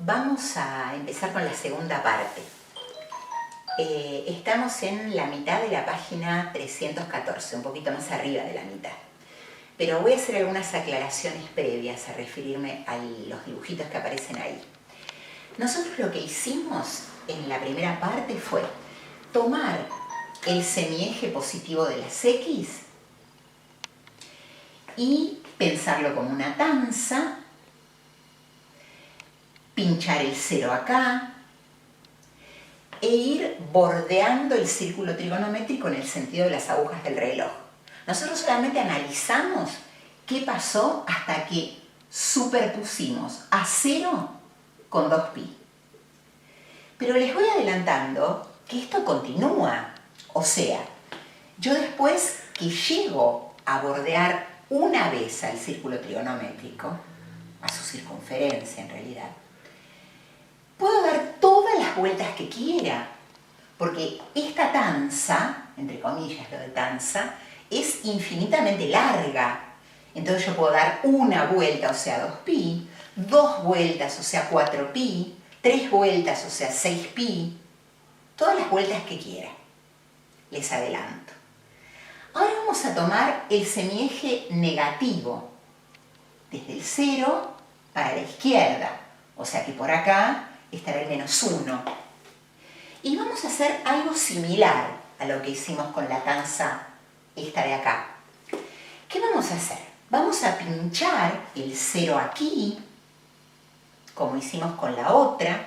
Vamos a empezar con la segunda parte. Estamos en la mitad de la página 314, un poquito más arriba de la mitad. Pero voy a hacer algunas aclaraciones previas a referirme a los dibujitos que aparecen ahí. Nosotros lo que hicimos en la primera parte fue tomar el semieje positivo de las X y pensarlo como una tanza, pinchar el 0 acá e ir bordeando el círculo trigonométrico en el sentido de las agujas del reloj. Nosotros solamente analizamos qué pasó hasta que superpusimos a 0 con 2pi. Pero les voy adelantando que esto continúa. O sea, yo después que llego a bordear una vez al círculo trigonométrico, a su circunferencia en realidad, puedo dar todas las vueltas que quiera, porque esta tanza, entre comillas lo de tanza, es infinitamente larga. Entonces yo puedo dar una vuelta, o sea 2pi, 2 vueltas, o sea 4pi, 3 vueltas, o sea 6pi, todas las vueltas que quiera. Les adelanto. Ahora vamos a tomar el semieje negativo, desde el 0 para la izquierda, o sea que por acá estará el -1. Y vamos a hacer algo similar a lo que hicimos con la tanza esta de acá. ¿Qué vamos a hacer? Vamos a pinchar el 0 aquí, como hicimos con la otra,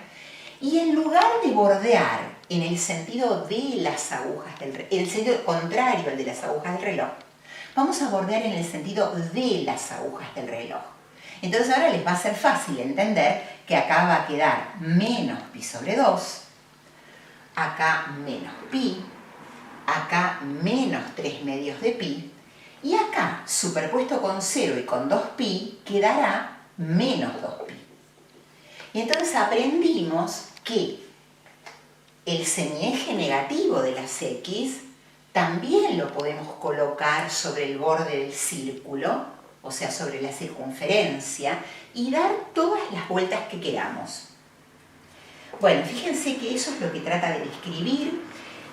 y en lugar de bordear en el sentido de las agujas en el sentido contrario al de las agujas del reloj, vamos a bordear en el sentido de las agujas del reloj. Entonces ahora les va a ser fácil entender que acá va a quedar menos pi sobre 2, acá menos pi, acá menos 3 medios de pi, y acá, superpuesto con 0 y con 2pi, quedará menos 2pi. Y entonces aprendimos que el semieje negativo de las X también lo podemos colocar sobre el borde del círculo, o sea, sobre la circunferencia, y dar todas las vueltas que queramos. Bueno, fíjense que eso es lo que trata de describir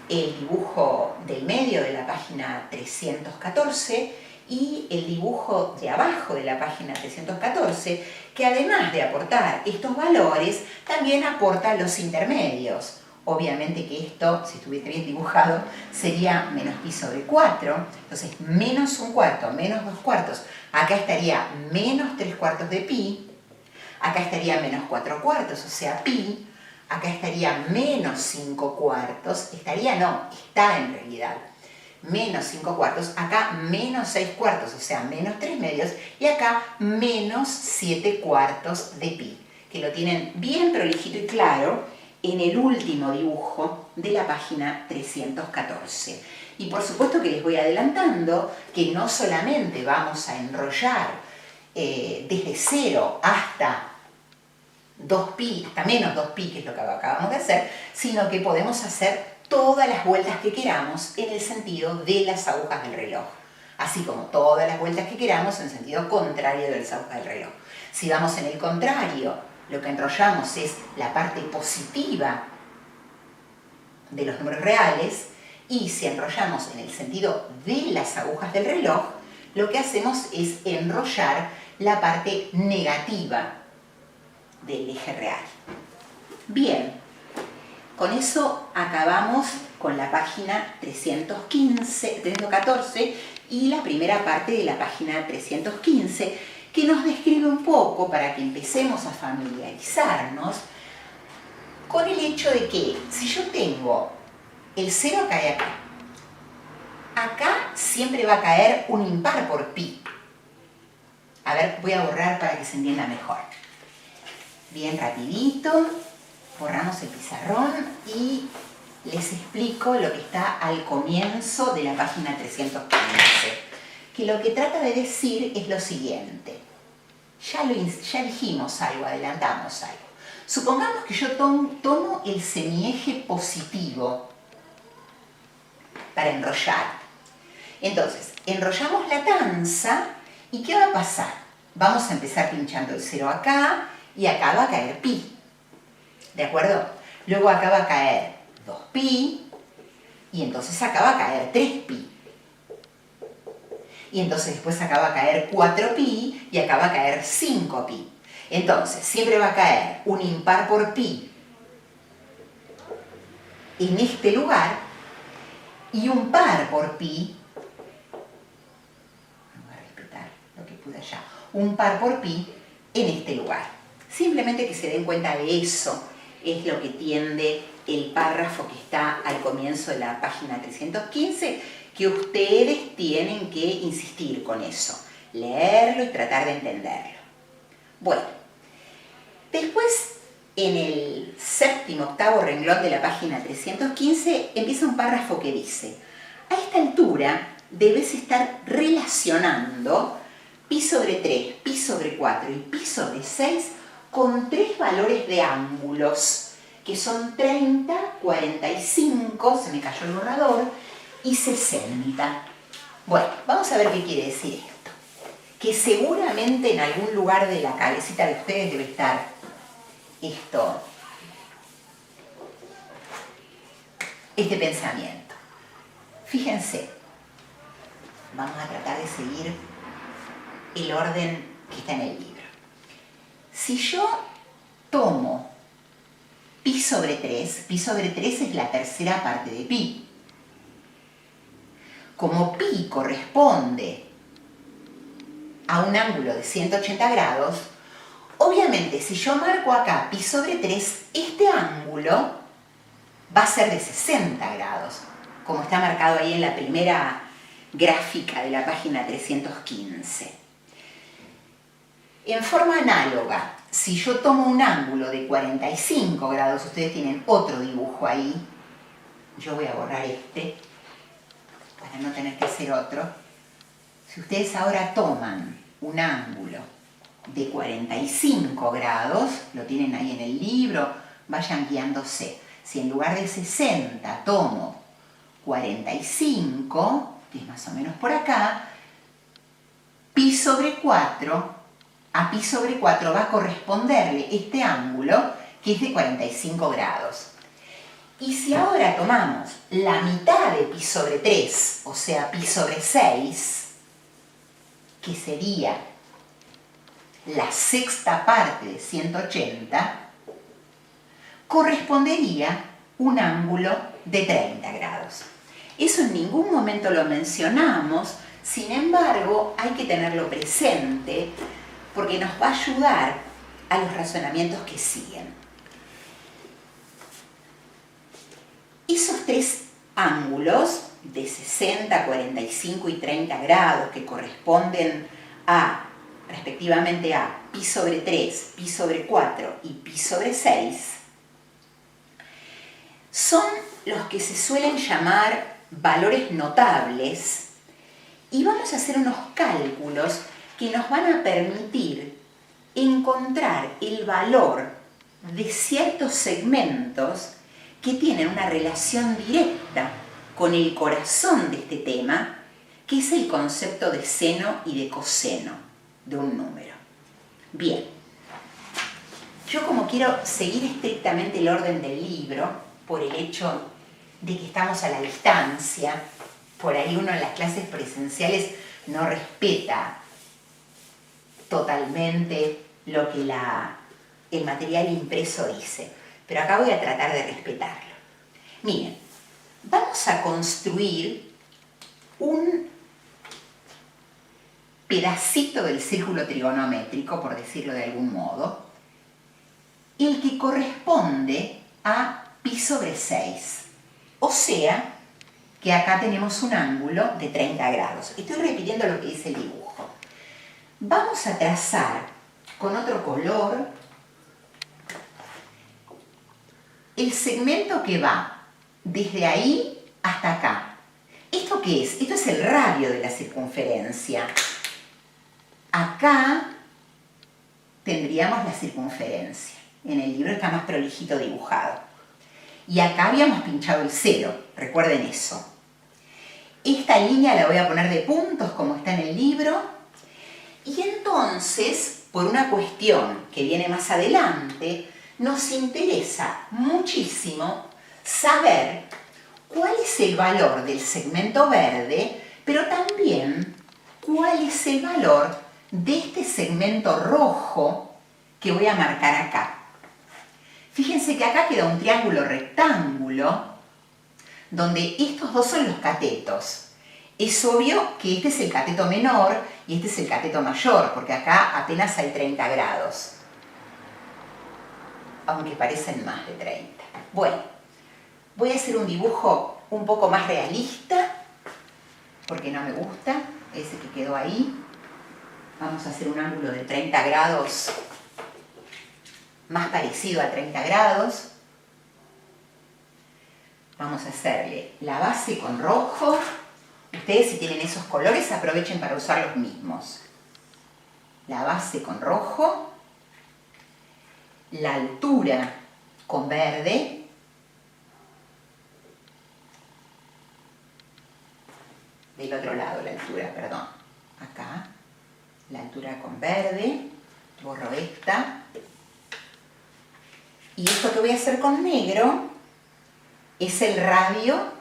el dibujo del medio de la página 314 y el dibujo de abajo de la página 314, que además de aportar estos valores, también aporta los intermedios. Obviamente que esto, si estuviese bien dibujado, sería menos pi sobre 4, entonces menos 1/4, menos 2/4, acá estaría menos 3/4 de pi, acá estaría menos 4/4, o sea pi, acá estaría menos 5/4, está en realidad, menos 5/4, acá menos 6/4, o sea menos 3 medios, y acá menos 7/4 de pi, que lo tienen bien prolijito y claro en el último dibujo de la página 314. Y por supuesto que les voy adelantando que no solamente vamos a enrollar desde 0 hasta 2pi, hasta menos 2pi, que es lo que acabamos de hacer, sino que podemos hacer todas las vueltas que queramos en el sentido de las agujas del reloj, así como todas las vueltas que queramos en sentido contrario de las agujas del reloj. Si vamos en el contrario, lo que enrollamos es la parte positiva de los números reales, y si enrollamos en el sentido de las agujas del reloj, lo que hacemos es enrollar la parte negativa del eje real. Bien, con eso acabamos con la página 314 y la primera parte de la página 315, que nos describe un poco para que empecemos a familiarizarnos con el hecho de que si yo tengo el 0 cae acá, acá siempre va a caer un impar por pi. A ver, voy a borrar para que se entienda mejor. Bien rapidito, borramos el pizarrón y les explico lo que está al comienzo de la página 315. Que lo que trata de decir es lo siguiente. Ya dijimos algo, adelantamos algo. Supongamos que yo tomo el semieje positivo para enrollar. Entonces, enrollamos la tanza y ¿qué va a pasar? Vamos a empezar pinchando el 0 acá y acá va a caer pi. ¿De acuerdo? Luego acá va a caer 2pi, y entonces acá va a caer 3pi. Y entonces después acá va a caer 4pi, y acá va a caer 5pi. Entonces, siempre va a caer un impar por pi en este lugar, y un par por pi, voy a respetar lo que puse allá, un par por pi en este lugar. Simplemente que se den cuenta de eso, es lo que tiende el párrafo que está al comienzo de la página 315, que ustedes tienen que insistir con eso, leerlo y tratar de entenderlo. Bueno, después en el séptimo, octavo renglón de la página 315 empieza un párrafo que dice: a esta altura debes estar relacionando pi sobre 3, pi sobre 4 y pi sobre 6 con 3 valores de ángulos, que son 30, 45, se me cayó el borrador, y 60. Bueno, vamos a ver qué quiere decir esto. Que seguramente en algún lugar de la cabecita de ustedes debe estar este pensamiento. Fíjense, vamos a tratar de seguir el orden que está en el libro. Si yo tomo pi sobre 3 es la tercera parte de pi. Como pi corresponde a un ángulo de 180 grados, obviamente si yo marco acá pi sobre 3, este ángulo va a ser de 60 grados, como está marcado ahí en la primera gráfica de la página 315. En forma análoga, si yo tomo un ángulo de 45 grados, ustedes tienen otro dibujo ahí, yo voy a borrar este, para no tener que hacer otro. Si ustedes ahora toman un ángulo de 45 grados, lo tienen ahí en el libro, vayan guiándose. Si en lugar de 60 tomo 45, que es más o menos por acá, pi sobre 4, a pi sobre 4 va a corresponderle este ángulo, que es de 45 grados. Y si ahora tomamos la mitad de pi sobre 3, o sea, pi sobre 6, que sería la sexta parte de 180, correspondería un ángulo de 30 grados. Eso en ningún momento lo mencionamos, sin embargo, hay que tenerlo presente porque nos va a ayudar a los razonamientos que siguen. Esos 3 ángulos de 60, 45 y 30 grados que corresponden a, respectivamente a pi sobre 3, pi sobre 4 y pi sobre 6, son los que se suelen llamar valores notables, y vamos a hacer unos cálculos que nos van a permitir encontrar el valor de ciertos segmentos que tienen una relación directa con el corazón de este tema, que es el concepto de seno y de coseno de un número. Bien, yo como quiero seguir estrictamente el orden del libro, por el hecho de que estamos a la distancia, por ahí uno en las clases presenciales no respeta totalmente lo que el material impreso dice, pero acá voy a tratar de respetarlo. Miren, vamos a construir un pedacito del círculo trigonométrico, por decirlo de algún modo, el que corresponde a pi sobre 6. O sea, que acá tenemos un ángulo de 30 grados. Estoy repitiendo lo que dice el dibujo. Vamos a trazar con otro color el segmento que va desde ahí hasta acá. ¿Esto qué es? Esto es el radio de la circunferencia. Acá tendríamos la circunferencia. En el libro está más prolijito dibujado. Y acá habíamos pinchado el 0, recuerden eso. Esta línea la voy a poner de puntos como está en el libro. Y entonces, por una cuestión que viene más adelante, nos interesa muchísimo saber cuál es el valor del segmento verde, pero también cuál es el valor de este segmento rojo que voy a marcar acá. Fíjense que acá queda un triángulo rectángulo donde estos dos son los catetos. Es obvio que este es el cateto menor y este es el cateto mayor, porque acá apenas hay 30 grados. Aunque parecen más de 30. Bueno, voy a hacer un dibujo un poco más realista, porque no me gusta ese que quedó ahí. Vamos a hacer un ángulo de 30 grados, más parecido a 30 grados. Vamos a hacerle la base con rojo. Ustedes, si tienen esos colores, aprovechen para usar los mismos. La base con rojo, la altura con verde, del otro lado la altura, perdón, acá, la altura con verde, borro esta, y esto que voy a hacer con negro es el radio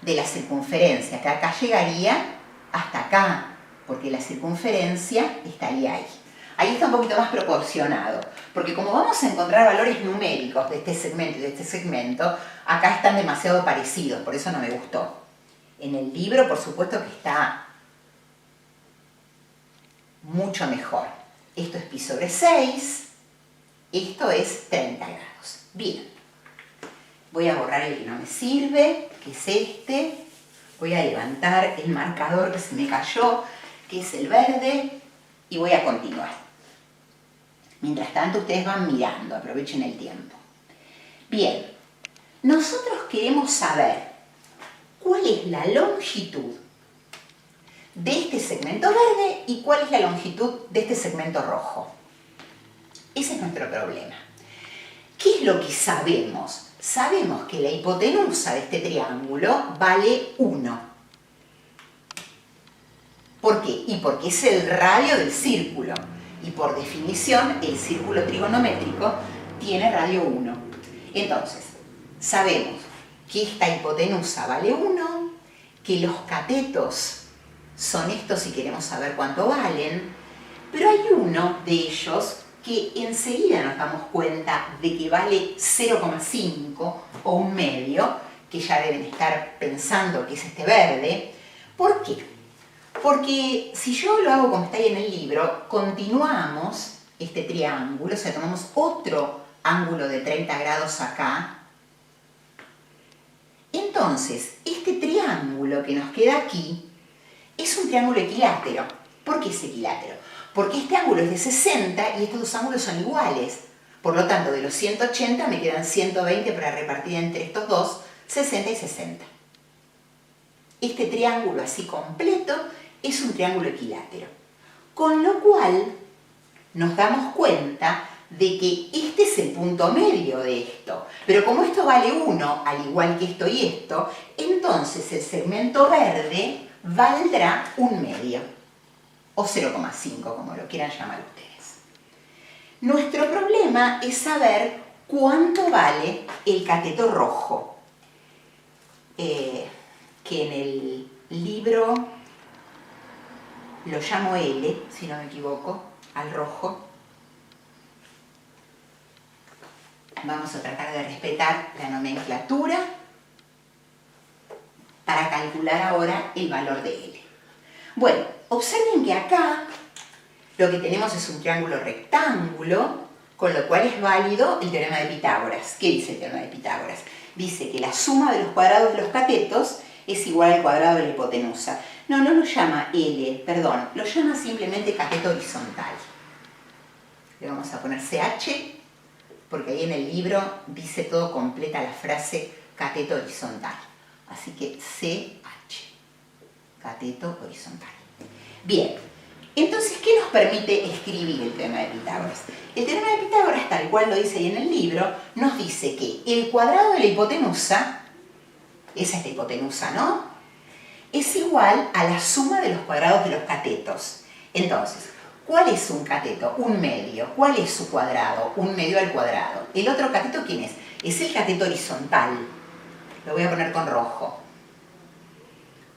de la circunferencia, que acá llegaría hasta acá, porque la circunferencia estaría ahí. Ahí está un poquito más proporcionado, porque como vamos a encontrar valores numéricos de este segmento y de este segmento, acá están demasiado parecidos, por eso no me gustó. En el libro, por supuesto que está mucho mejor. Esto es pi sobre 6, esto es 30 grados. Bien, voy a borrar el que no me sirve, que es este. Voy a levantar el marcador que se me cayó, que es el verde, y voy a continuar. Mientras tanto, ustedes van mirando, aprovechen el tiempo. Bien, nosotros queremos saber cuál es la longitud de este segmento verde y cuál es la longitud de este segmento rojo. Ese es nuestro problema. ¿Qué es lo que sabemos? Sabemos que la hipotenusa de este triángulo vale 1. ¿Por qué? Y porque es el radio del círculo. Y por definición, el círculo trigonométrico tiene radio 1. Entonces, sabemos que esta hipotenusa vale 1, que los catetos son estos si queremos saber cuánto valen, pero hay uno de ellos que enseguida nos damos cuenta de que vale 0,5 o un medio, que ya deben estar pensando que es este verde. ¿Por qué? Porque si yo lo hago como está ahí en el libro, continuamos este triángulo, o sea, tomamos otro ángulo de 30 grados acá. Entonces, este triángulo que nos queda aquí es un triángulo equilátero. ¿Por qué es equilátero? Porque este ángulo es de 60 y estos dos ángulos son iguales. Por lo tanto, de los 180 me quedan 120 para repartir entre estos dos, 60 y 60. Este triángulo así completo es un triángulo equilátero. Con lo cual, nos damos cuenta de que este es el punto medio de esto. Pero como esto vale 1, al igual que esto y esto, entonces el segmento verde valdrá un medio. O 0,5, como lo quieran llamar ustedes. Nuestro problema es saber cuánto vale el cateto rojo. Que en el libro lo llamo L, si no me equivoco, al rojo. Vamos a tratar de respetar la nomenclatura para calcular ahora el valor de L. Bueno, observen que acá lo que tenemos es un triángulo rectángulo, con lo cual es válido el teorema de Pitágoras. ¿Qué dice el teorema de Pitágoras? Dice que la suma de los cuadrados de los catetos es igual al cuadrado de la hipotenusa. No lo llama L, perdón, lo llama simplemente cateto horizontal. Le vamos a poner CH, porque ahí en el libro dice todo completa la frase cateto horizontal. Así que CH, cateto horizontal. Bien, entonces, ¿qué nos permite escribir el teorema de Pitágoras? El teorema de Pitágoras, tal cual lo dice ahí en el libro, nos dice que el cuadrado de la hipotenusa, esa es la hipotenusa, ¿no?, es igual a la suma de los cuadrados de los catetos. Entonces, ¿Cuál es un cateto? Un medio. ¿Cuál es su cuadrado? Un medio al cuadrado. ¿El otro cateto quién es? Es el cateto horizontal. Lo voy a poner con rojo.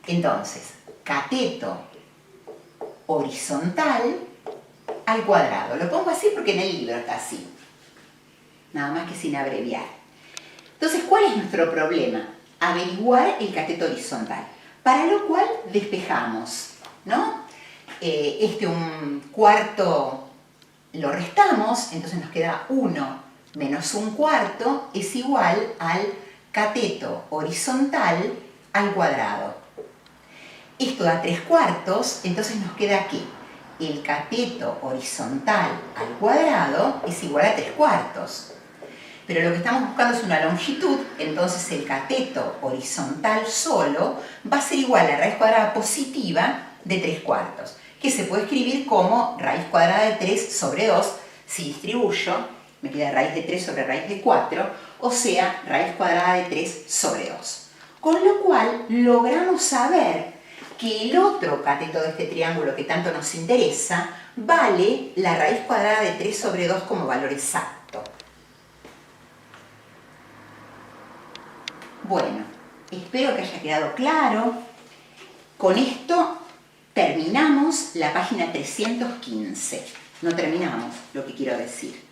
Entonces, cateto horizontal al cuadrado. Lo pongo así porque en el libro está así. Nada más que sin abreviar. Entonces, ¿cuál es nuestro problema? Averiguar el cateto horizontal. Para lo cual despejamos, ¿no? Un cuarto lo restamos, entonces nos queda 1 menos un cuarto es igual al cateto horizontal al cuadrado. Esto da 3 cuartos, entonces nos queda que el cateto horizontal al cuadrado es igual a 3 cuartos. Pero lo que estamos buscando es una longitud, entonces el cateto horizontal solo va a ser igual a la raíz cuadrada positiva de 3 cuartos, que se puede escribir como raíz cuadrada de 3 sobre 2, si distribuyo, me queda raíz de 3 sobre raíz de 4, o sea, raíz cuadrada de 3 sobre 2. Con lo cual, logramos saber que el otro cateto de este triángulo que tanto nos interesa vale la raíz cuadrada de 3 sobre 2 como valor exacto. Bueno, espero que haya quedado claro. Con esto terminamos la página 315. No terminamos lo que quiero decir.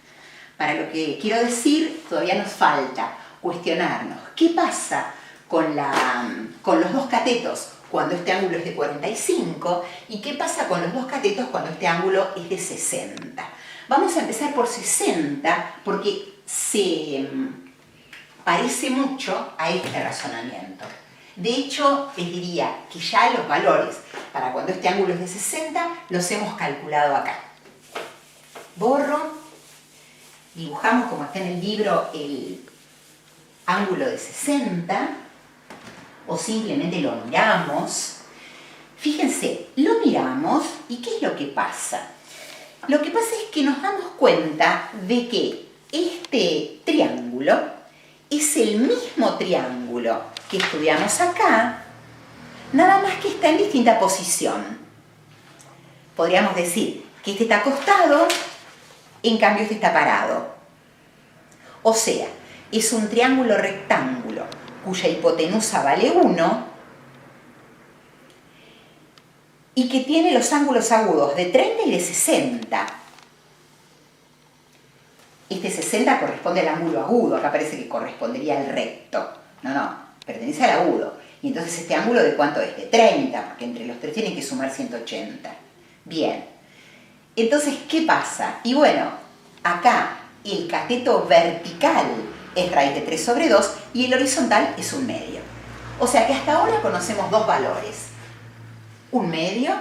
Para lo que quiero decir, todavía nos falta cuestionarnos qué pasa con los dos catetos cuando este ángulo es de 45 y qué pasa con los dos catetos cuando este ángulo es de 60. Vamos a empezar por 60 porque se parece mucho a este razonamiento. De hecho, les diría que ya los valores para cuando este ángulo es de 60 los hemos calculado acá. Borro, dibujamos como está en el libro el ángulo de 60 o simplemente lo miramos. Fíjense, lo miramos y ¿qué es lo que pasa? Lo que pasa es que nos damos cuenta de que este triángulo es el mismo triángulo que estudiamos acá, nada más que está en distinta posición. Podríamos decir que este está acostado, en cambio este está parado. O sea, es un triángulo rectángulo cuya hipotenusa vale 1 y que tiene los ángulos agudos de 30 y de 60. Este 60 corresponde al ángulo agudo, acá parece que correspondería al recto. No, pertenece al agudo. Y entonces este ángulo ¿de cuánto es? De 30, porque entre los tres tienen que sumar 180. Bien. Entonces, ¿qué pasa? Y bueno, acá el cateto vertical es raíz de 3 sobre 2 y el horizontal es un medio. O sea que hasta ahora conocemos dos valores. Un medio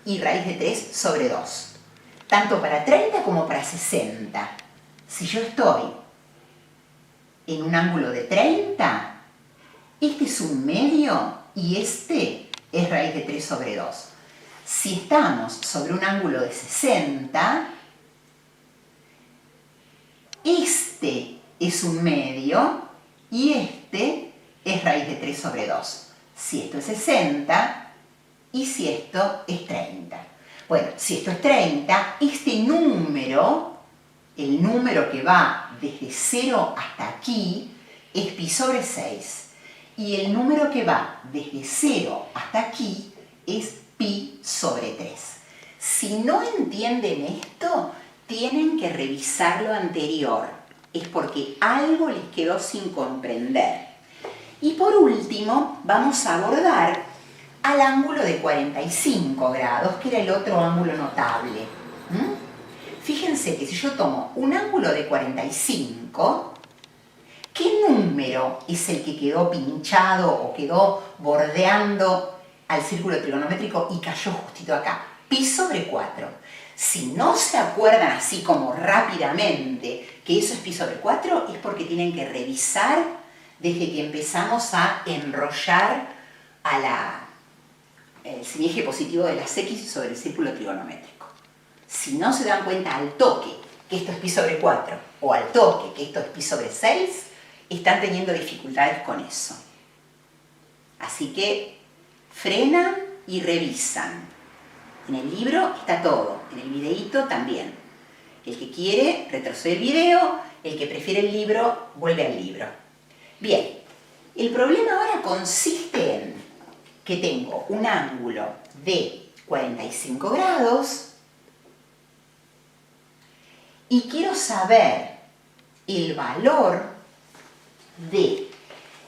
y raíz de 3 sobre 2. Tanto para 30 como para 60. Si yo estoy en un ángulo de 30, este es un medio y este es raíz de 3 sobre 2. Si estamos sobre un ángulo de 60, este es un medio y este es raíz de 3 sobre 2. Si esto es 60 y si esto es 30. Bueno, si esto es 30, este número, el número que va desde 0 hasta aquí, es pi sobre 6. Y el número que va desde 0 hasta aquí es pi sobre 3. Si no entienden esto, tienen que revisar lo anterior. Es porque algo les quedó sin comprender. Y por último, vamos a abordar al ángulo de 45 grados, que era el otro ángulo notable. Fíjense que si yo tomo un ángulo de 45, ¿qué número es el que quedó pinchado o quedó bordeando al círculo trigonométrico y cayó justito acá? Pi sobre 4. Si no se acuerdan así como rápidamente que eso es pi sobre 4, es porque tienen que revisar desde que empezamos a enrollar el semieje positivo de las x sobre el círculo trigonométrico. Si no se dan cuenta al toque que esto es pi sobre 4 o al toque que esto es pi sobre 6, están teniendo dificultades con eso. Así que frenan y revisan. En el libro está todo, en el videíto también. El que quiere, retrocede el video, el que prefiere el libro, vuelve al libro. Bien, el problema ahora consiste en que tengo un ángulo de 45 grados y quiero saber el valor de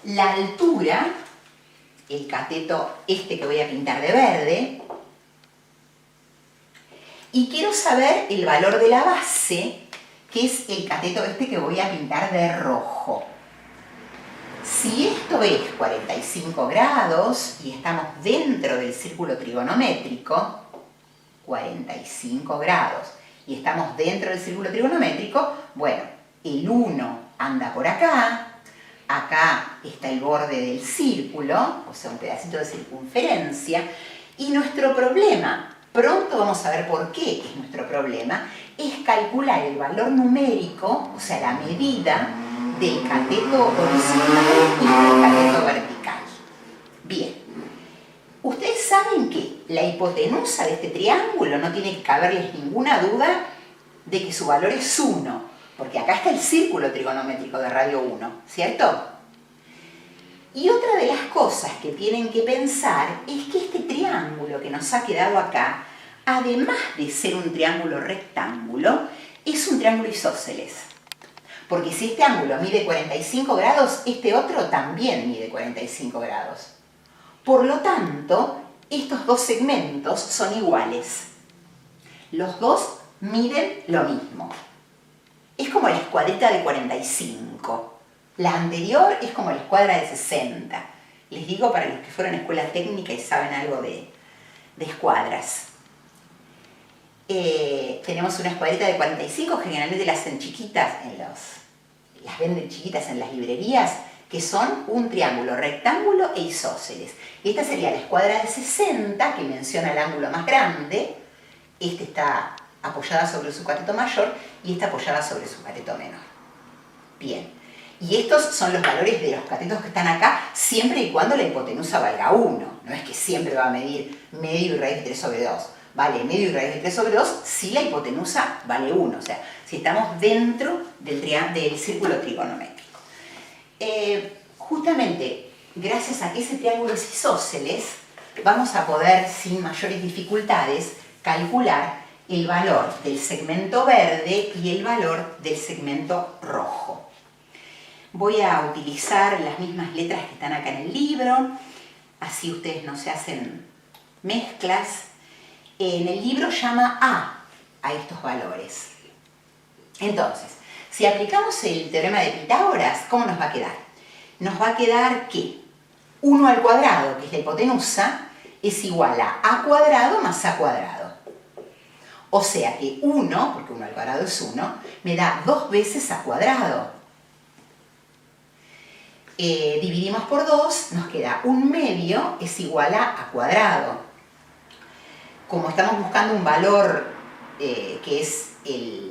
la altura, el cateto este que voy a pintar de verde, y quiero saber el valor de la base, que es el cateto este que voy a pintar de rojo. Si esto es 45 grados y estamos dentro del círculo trigonométrico, 45 grados, y estamos dentro del círculo trigonométrico, bueno, el 1 anda por acá, acá está el borde del círculo, o sea, un pedacito de circunferencia, y nuestro problema, pronto vamos a ver por qué es nuestro problema, es calcular el valor numérico, o sea, la medida del cateto horizontal y del cateto vertical. Bien, ustedes saben que la hipotenusa de este triángulo no tiene que caberles ninguna duda de que su valor es 1, porque acá está el círculo trigonométrico de radio 1, ¿cierto? Y otra de las cosas que tienen que pensar es que este triángulo que nos ha quedado acá, además de ser un triángulo rectángulo, es un triángulo isósceles. Porque si este ángulo mide 45 grados, este otro también mide 45 grados. Por lo tanto, estos dos segmentos son iguales. Los dos miden lo mismo. Es como la escuadrita de 45. La anterior es como la escuadra de 60. Les digo para los que fueron a escuela técnica y saben algo de escuadras. Tenemos una escuadrita de 45, generalmente las hacen chiquitas, las venden chiquitas en las librerías, que son un triángulo, rectángulo e isósceles. Esta sería la escuadra de 60, que menciona el ángulo más grande. Este está apoyada sobre su cateto mayor y esta apoyada sobre su cateto menor. Bien, y estos son los valores de los catetos que están acá, siempre y cuando la hipotenusa valga 1. No es que siempre va a medir medio y raíz de 3 sobre 2. Vale medio y raíz de 3 sobre 2 si la hipotenusa vale 1, o sea, si estamos dentro del círculo trigonométrico. Justamente, gracias a que ese triángulo es isósceles, vamos a poder, sin mayores dificultades, calcular el valor del segmento verde y el valor del segmento rojo. Voy a utilizar las mismas letras que están acá en el libro, así ustedes no se hacen mezclas. En el libro llama a estos valores. Entonces, si aplicamos el teorema de Pitágoras, ¿cómo nos va a quedar? Nos va a quedar que 1 al cuadrado, que es la hipotenusa, es igual a cuadrado más a cuadrado. O sea que 1, porque 1 al cuadrado es 1, me da 2 veces a cuadrado. Dividimos por 2, nos queda 1/2 es igual a cuadrado. Como estamos buscando un valor que es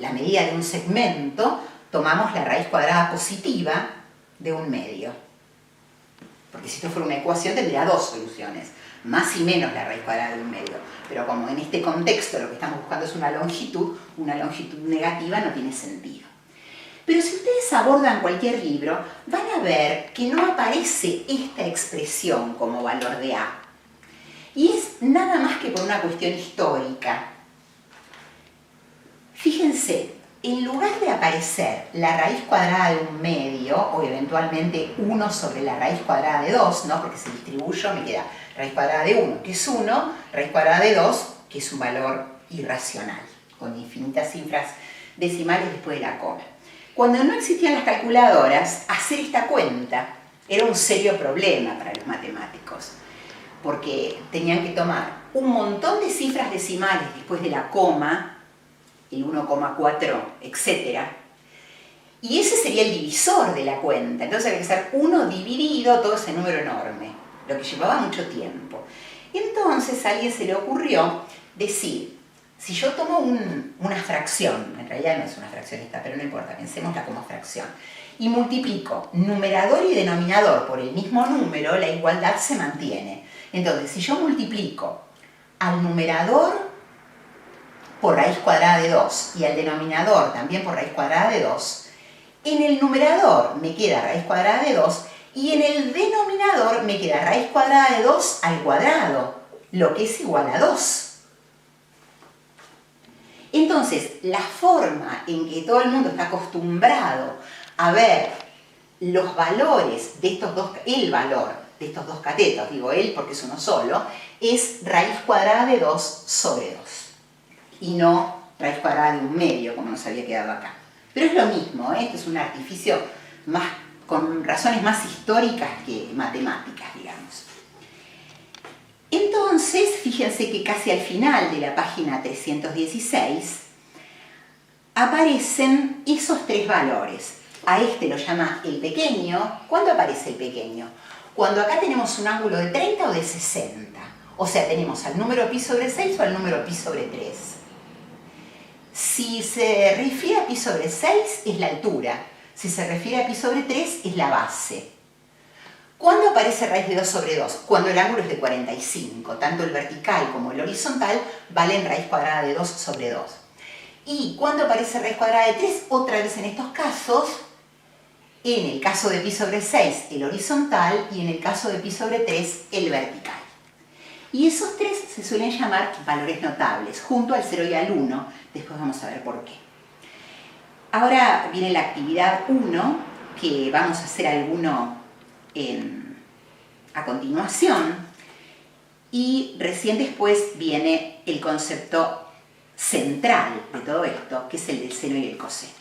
la medida de un segmento, tomamos la raíz cuadrada positiva de 1/2. Porque si esto fuera una ecuación tendría 2 soluciones, más y menos la raíz cuadrada de 1/2. Pero como en este contexto lo que estamos buscando es una longitud negativa no tiene sentido. Pero si ustedes abordan cualquier libro, van a ver que no aparece esta expresión como valor de A. Y es nada más que por una cuestión histórica. Fíjense, en lugar de aparecer la raíz cuadrada de 1/2, o eventualmente 1 sobre la raíz cuadrada de 2, ¿no? Porque si distribuyo me queda raíz cuadrada de 1, que es 1, raíz cuadrada de 2, que es un valor irracional, con infinitas cifras decimales después de la coma. Cuando no existían las calculadoras, hacer esta cuenta era un serio problema para los matemáticos, porque tenían que tomar un montón de cifras decimales después de la coma, el 1,4, etc. Y ese sería el divisor de la cuenta. Entonces había que hacer 1 dividido todo ese número enorme, lo que llevaba mucho tiempo. Entonces a alguien se le ocurrió decir, si yo tomo una fracción, en realidad no es una fracción esta, pero no importa, pensémosla como fracción, y multiplico numerador y denominador por el mismo número, la igualdad se mantiene. Entonces, si yo multiplico al numerador por raíz cuadrada de 2 y al denominador también por raíz cuadrada de 2, en el numerador me queda raíz cuadrada de 2 y en el denominador me queda raíz cuadrada de 2 al cuadrado, lo que es igual a 2. Entonces, la forma en que todo el mundo está acostumbrado a ver los valores de estos dos, el valor de estos dos catetos, digo él porque es uno solo, es raíz cuadrada de 2 sobre 2. Y no raíz cuadrada de 1/2, como nos había quedado acá. Pero es lo mismo, ¿eh? Esto es un artificio más, con razones más históricas que matemáticas, digamos. Entonces, fíjense que casi al final de la página 316 aparecen esos tres valores. A este lo llama el pequeño. ¿Cuándo aparece el pequeño? Cuando acá tenemos un ángulo de 30 o de 60. O sea, tenemos al número pi sobre 6 o al número pi sobre 3. Si se refiere a pi sobre 6 es la altura. Si se refiere a pi sobre 3 es la base. ¿Cuándo aparece raíz de 2 sobre 2? Cuando el ángulo es de 45. Tanto el vertical como el horizontal valen raíz cuadrada de 2 sobre 2. ¿Y cuándo aparece raíz cuadrada de 3? Otra vez en estos casos, en el caso de pi sobre 6 el horizontal y en el caso de pi sobre 3 el vertical. Y esos tres se suelen llamar valores notables, junto al 0 y al 1. Después vamos a ver por qué. Ahora viene la actividad 1, que vamos a hacer alguno a continuación. Y recién después viene el concepto central de todo esto, que es el del seno y el coseno.